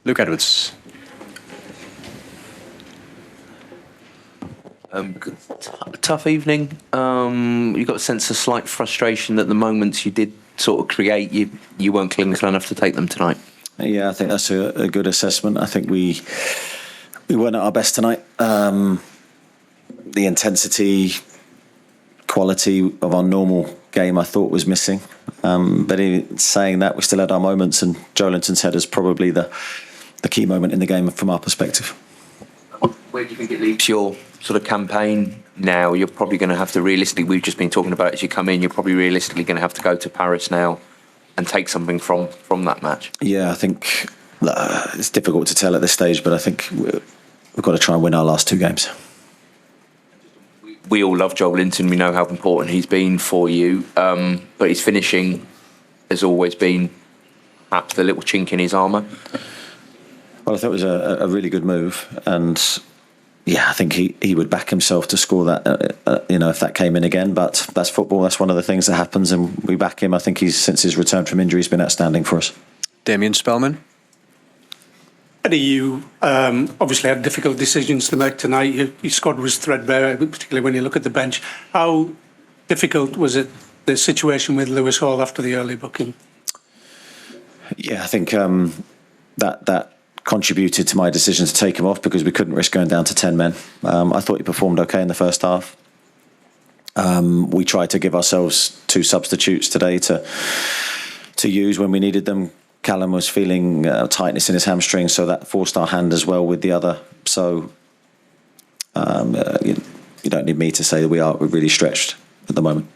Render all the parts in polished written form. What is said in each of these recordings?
Luke Edwards. Tough evening. You got a sense of slight frustration that the moments you did sort of create, you weren't clinical enough to take them tonight. Yeah, I think that's a good assessment. I think we weren't at our best tonight. The intensity, quality of our normal game, I thought was missing. But in saying that, we still had our moments, and Joelinton's header is probably the key moment in the game from our perspective. Where do you think it leaves your sort of campaign now? You're probably going to have to realistically, we've just been talking about it as you come in, you're probably realistically going to have to go to Paris now and take something from that match. Yeah, I think it's difficult to tell at this stage, but I think we've got to try and win our last two games. We all love Joelinton. We know how important he's been for you, but his finishing has always been perhaps the little chink in his armour. Well, I thought it was a really good move, and yeah, I think he would back himself to score that, if that came in again. But that's football. That's one of the things that happens, and we back him. I think since his return from injury, he's been outstanding for us. Damien Spellman. Eddie, you obviously had difficult decisions to make tonight. Your squad was threadbare, particularly when you look at the bench. How difficult was it, the situation with Lewis Hall after the early booking? Yeah, I think that contributed to my decision to take him off because we couldn't risk going down to 10 men. I thought he performed okay in the first half. We tried to give ourselves two substitutes today to use when we needed them. Callum was feeling tightness in his hamstring, so that forced our hand as well with the other. So you don't need me to say that we're really stretched at the moment.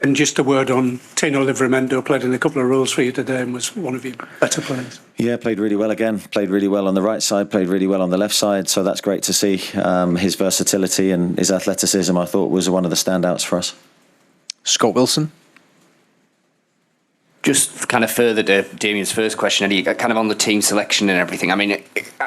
And just a word on Tino Livramento, played in a couple of roles for you today and was one of your better players. Yeah, played really well again. Played really well on the right side, played really well on the left side. So that's great to see. His versatility and his athleticism, I thought, was one of the standouts for us. Scott Wilson. Just kind of further to Damien's first question, Eddie, kind of on the team selection and everything. I mean,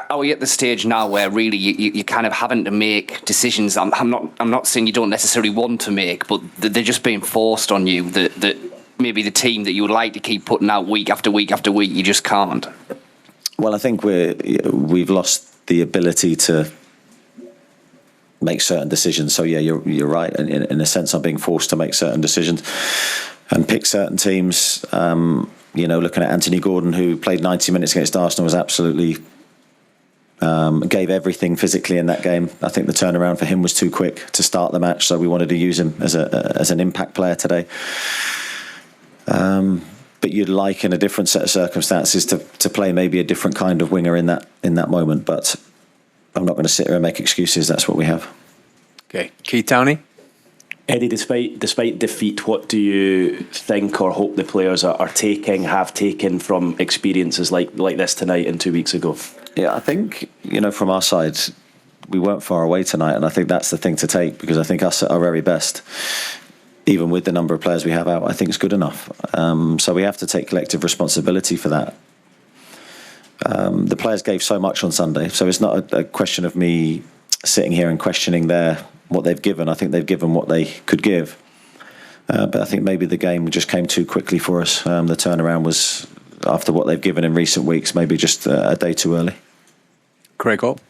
are we at the stage now where really you're kind of having to make decisions? I'm not saying you don't necessarily want to make, but they're just being forced on you. That maybe the team that you would like to keep putting out week after week after week, you just can't. Well, I think we've lost the ability to make certain decisions. So yeah, you're right. In a sense, I'm being forced to make certain decisions and pick certain teams. Looking at Anthony Gordon, who played 90 minutes against Arsenal, was absolutely gave everything physically in that game. I think the turnaround for him was too quick to start the match, so we wanted to use him as an impact player today. But you'd like, in a different set of circumstances, to play maybe a different kind of winger in that moment. But I'm not going to sit here and make excuses. That's what we have. Okay, Keith Downey. Eddie, despite defeat, what do you think or hope the players have taken from experiences like this tonight and 2 weeks ago? Yeah, I think, from our side, we weren't far away tonight, and I think that's the thing to take, because I think us at our very best, even with the number of players we have out, I think it's good enough. So we have to take collective responsibility for that. The players gave so much on Sunday, so it's not a question of me sitting here and questioning what they've given. I think they've given what they could give. But I think maybe the game just came too quickly for us. The turnaround was, after what they've given in recent weeks, maybe just a day too early. Craig Hope.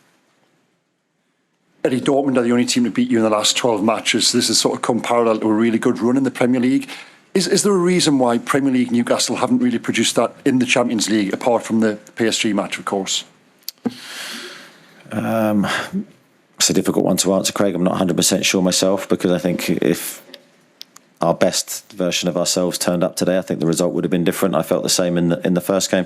Eddie, Dortmund are the only team to beat you in the last 12 matches. This has sort of come parallel to a really good run in the Premier League. Is there a reason why Premier League Newcastle haven't really produced that in the Champions League, apart from the PSG match, of course? It's a difficult one to answer, Craig. I'm not 100% sure myself, because I think if our best version of ourselves turned up today, I think the result would have been different. I felt the same in the first game.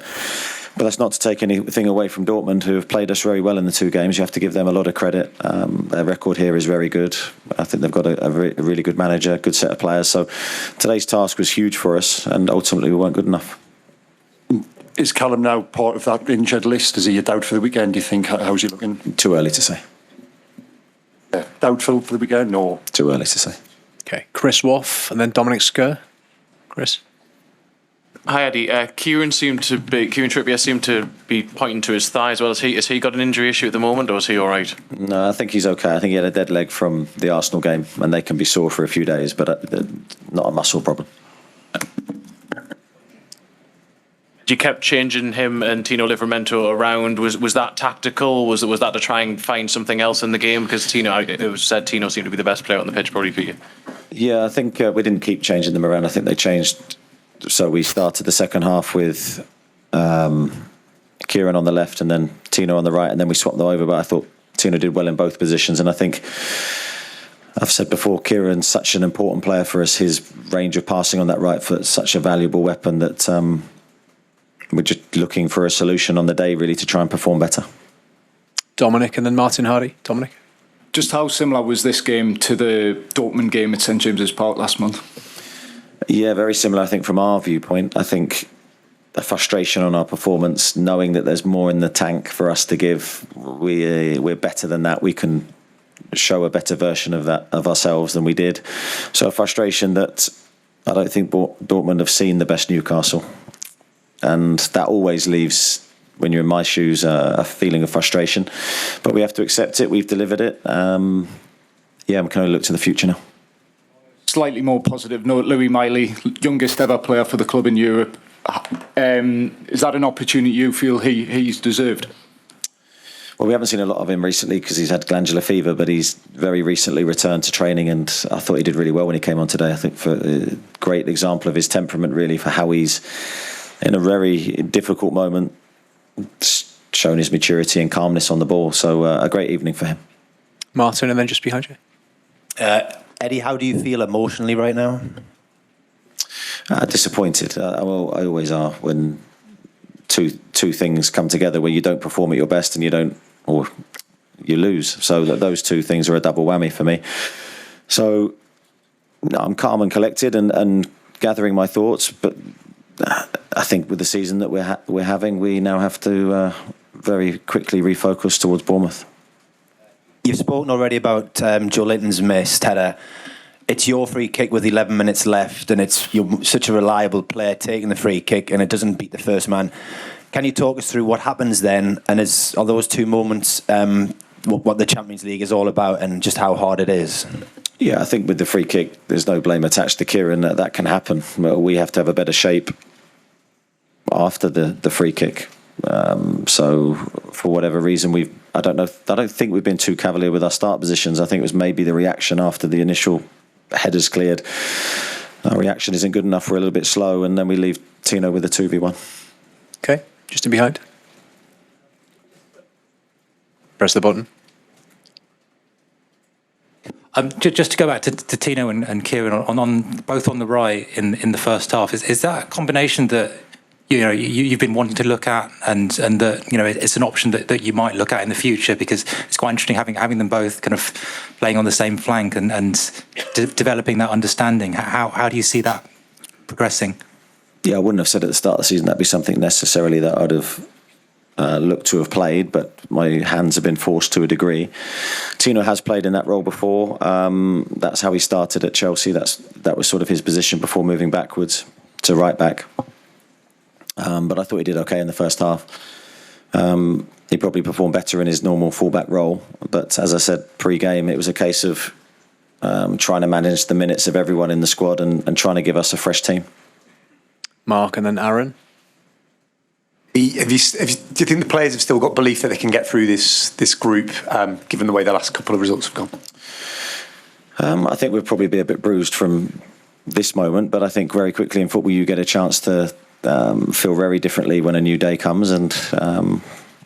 But that's not to take anything away from Dortmund, who have played us very well in the two games. You have to give them a lot of credit. Their record here is very good. I think they've got a really good manager, good set of players. So today's task was huge for us, and ultimately we weren't good enough. Is Callum now part of that injured list? Is he a doubt for the weekend, do you think? How's he looking? Too early to say. Doubtful for the weekend, or? Too early to say. Okay, Chris Woff and then Dominic Skerr. Chris? Hi Eddie. Kieran Trippier seemed to be pointing to his thigh as well. Has he got an injury issue at the moment, or is he all right? No, I think he's okay. I think he had a dead leg from the Arsenal game, and they can be sore for a few days, but not a muscle problem. You kept changing him and Tino Livramento around. Was that tactical? Was that to try and find something else in the game? Because it was said Tino seemed to be the best player on the pitch, probably for you. Yeah, I think we didn't keep changing them around. I think they changed. So we started the second half with Kieran on the left and then Tino on the right, and then we swapped them over. But I thought Tino did well in both positions, and I think I've said before, Kieran's such an important player for us. His range of passing on that right foot is such a valuable weapon that we're just looking for a solution on the day, really, to try and perform better. Dominic and then Martin Hardy. Dominic? Just how similar was this game to the Dortmund game at St James's Park last month? Yeah, very similar, I think, from our viewpoint. I think the frustration on our performance, knowing that there's more in the tank for us to give, we're better than that. We can show a better version of that, of ourselves, than we did. So a frustration that I don't think Dortmund have seen the best Newcastle. And that always leaves, when you're in my shoes, a feeling of frustration. But we have to accept it. We've delivered it. We can only look to the future now. Slightly more positive note, Miley, youngest ever player for the club in Europe. Is that an opportunity you feel he's deserved? Well, we haven't seen a lot of him recently because he's had glandular fever, but he's very recently returned to training, and I thought he did really well when he came on today. I think for a great example of his temperament, really, for how he's, in a very difficult moment, shown his maturity and calmness on the ball. So a great evening for him. Martin, and then just behind you. Eddie, how do you feel emotionally right now? Disappointed. I always are when two things come together, where you don't perform at your best and you lose. So those two things are a double whammy for me. So I'm calm and collected and gathering my thoughts, but I think with the season that we're having, we now have to very quickly refocus towards Bournemouth. You've spoken already about Joelinton's missed header. It's your free kick with 11 minutes left, and you're such a reliable player taking the free kick, and it doesn't beat the first man. Can you talk us through what happens then, and are those two moments what the Champions League is all about, and just how hard it is? Yeah, I think with the free kick, there's no blame attached to Kieran. That can happen. We have to have a better shape after the free kick. So for whatever reason, I don't think we've been too cavalier with our start positions. I think it was maybe the reaction after the initial headers cleared. Our reaction isn't good enough. We're a little bit slow, and then we leave Tino with a 2v1. Okay, just in behind. Press the button. Just to go back to Tino and Kieran on both on the right in the first half, is that a combination that you've been wanting to look at, and that it's an option that you might look at in the future, because it's quite interesting having them both kind of playing on the same flank and developing that understanding. How do you see that progressing? Yeah, I wouldn't have said at the start of the season that'd be something necessarily that I'd have looked to have played, but my hands have been forced to a degree. Tino has played in that role before. That's how he started at Chelsea. That was sort of his position before moving backwards to right back. But I thought he did okay in the first half. He probably performed better in his normal fullback role. But as I said pre-game, it was a case of trying to manage the minutes of everyone in the squad and trying to give us a fresh team. Mark and then Aaron. Do you think the players have still got belief that they can get through this group, given the way the last couple of results have gone? I think we'll probably be a bit bruised from this moment, but I think very quickly in football you get a chance to feel very differently when a new day comes, and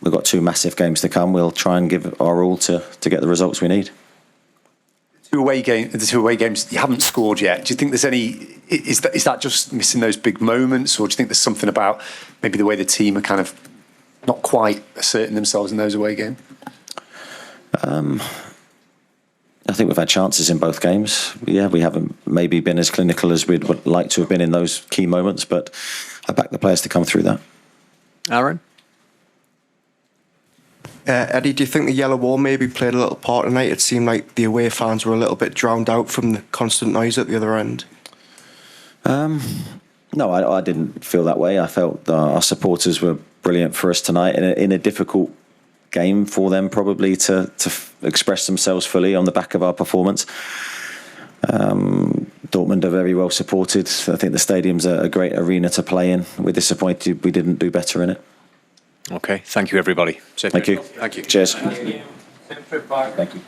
we've got two massive games to come. We'll try and give our all to get the results we need. The two away games you haven't scored yet. Do you think there's any? Is that just missing those big moments, or do you think there's something about maybe the way the team are kind of not quite asserting themselves in those away games? I think we've had chances in both games. Yeah, we haven't maybe been as clinical as we'd like to have been in those key moments, but I back the players to come through that. Aaron? Eddie, do you think the yellow wall maybe played a little part tonight? It seemed like the away fans were a little bit drowned out from the constant noise at the other end. No, I didn't feel that way. I felt our supporters were brilliant for us tonight in a difficult game for them probably to express themselves fully on the back of our performance. Dortmund are very well supported. I think the stadium's a great arena to play in. We're disappointed we didn't do better in it. Okay, thank you everybody. Thank you. Thank you. Cheers. Thank you. Thank you.